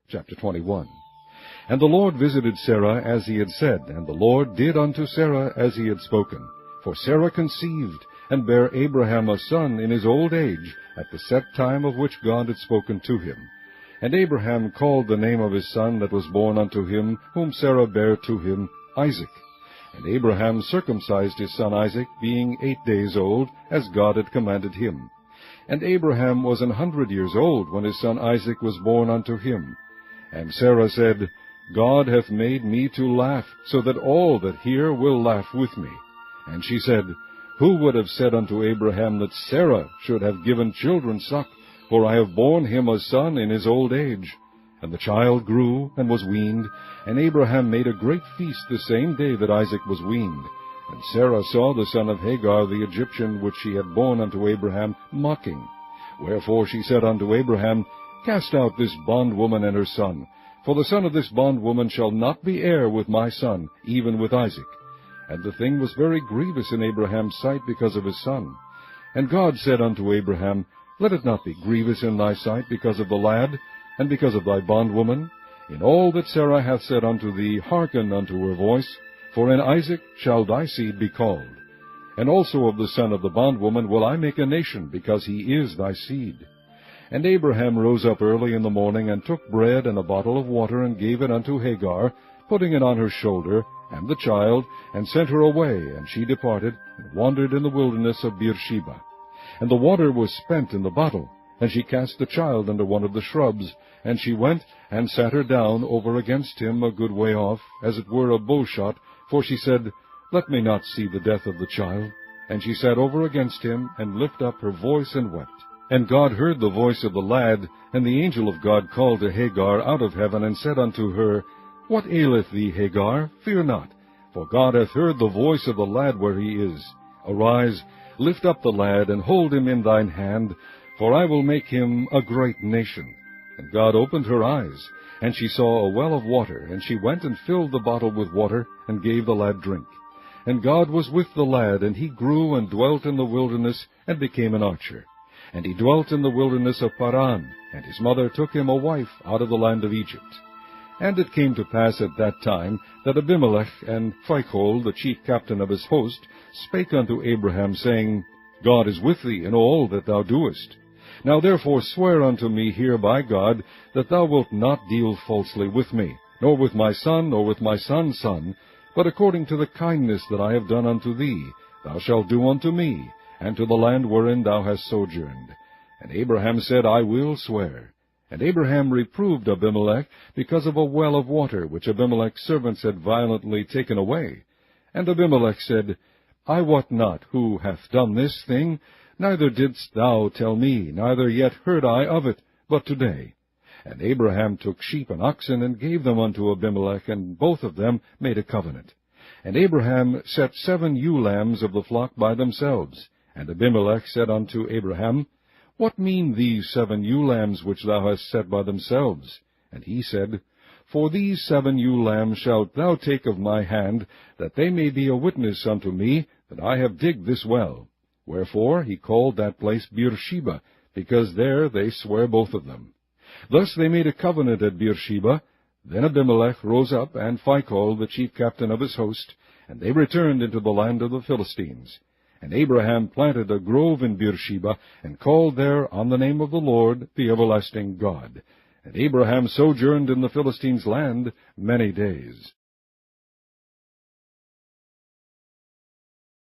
Chapter 21. And the Lord visited Sarah as he had said, and the Lord did unto Sarah as he had spoken. For Sarah conceived, and bare Abraham a son in his old age, at the set time of which God had spoken to him. And Abraham called the name of his son that was born unto him, whom Sarah bare to him, Isaac. And Abraham circumcised his son Isaac, being 8 days old, as God had commanded him. And Abraham was 100 years old when his son Isaac was born unto him. And Sarah said, God hath made me to laugh, so that all that hear will laugh with me. And she said, Who would have said unto Abraham that Sarah should have given children suck? For I have borne him a son in his old age. And the child grew, and was weaned, and Abraham made a great feast the same day that Isaac was weaned. And Sarah saw the son of Hagar the Egyptian, which she had borne unto Abraham, mocking. Wherefore she said unto Abraham, Cast out this bondwoman and her son, for the son of this bondwoman shall not be heir with my son, even with Isaac. And the thing was very grievous in Abraham's sight because of his son. And God said unto Abraham, Let it not be grievous in thy sight because of the lad, and because of thy bondwoman. In all that Sarah hath said unto thee, hearken unto her voice, for in Isaac shall thy seed be called. And also of the son of the bondwoman will I make a nation, because he is thy seed. And Abraham rose up early in the morning, and took bread and a bottle of water, and gave it unto Hagar, putting it on her shoulder, and the child, and sent her away, and she departed, and wandered in the wilderness of Beersheba. And the water was spent in the bottle, and she cast the child under one of the shrubs, and she went, and sat her down over against him a good way off, as it were a bowshot, for she said, Let me not see the death of the child. And she sat over against him, and lifted up her voice, and wept. And God heard the voice of the lad, and the angel of God called to Hagar out of heaven, and said unto her, What aileth thee, Hagar? Fear not, for God hath heard the voice of the lad where he is. Arise, lift up the lad, and hold him in thine hand, for I will make him a great nation. And God opened her eyes, and she saw a well of water, and she went and filled the bottle with water, and gave the lad drink. And God was with the lad, and he grew and dwelt in the wilderness, and became an archer. And he dwelt in the wilderness of Paran, and his mother took him a wife out of the land of Egypt. And it came to pass at that time that Abimelech and Phicol, the chief captain of his host, spake unto Abraham, saying, God is with thee in all that thou doest. Now therefore swear unto me here by God, that thou wilt not deal falsely with me, nor with my son, nor with my son's son, but according to the kindness that I have done unto thee, thou shalt do unto me, and to the land wherein thou hast sojourned. And Abraham said, I will swear. And Abraham reproved Abimelech because of a well of water, which Abimelech's servants had violently taken away. And Abimelech said, I wot not who hath done this thing, neither didst thou tell me, neither yet heard I of it, but today. And Abraham took sheep and oxen, and gave them unto Abimelech, and both of them made a covenant. And Abraham set 7 ewe lambs of the flock by themselves. And Abimelech said unto Abraham, What mean these 7 ewe lambs which thou hast set by themselves? And he said, For these 7 ewe lambs shalt thou take of my hand, that they may be a witness unto me, that I have digged this well. Wherefore he called that place Beersheba, because there they sware both of them. Thus they made a covenant at Beersheba. Then Abimelech rose up, and Phicol, the chief captain of his host, and they returned into the land of the Philistines. And Abraham planted a grove in Beersheba, and called there on the name of the Lord, the everlasting God. And Abraham sojourned in the Philistines' land many days.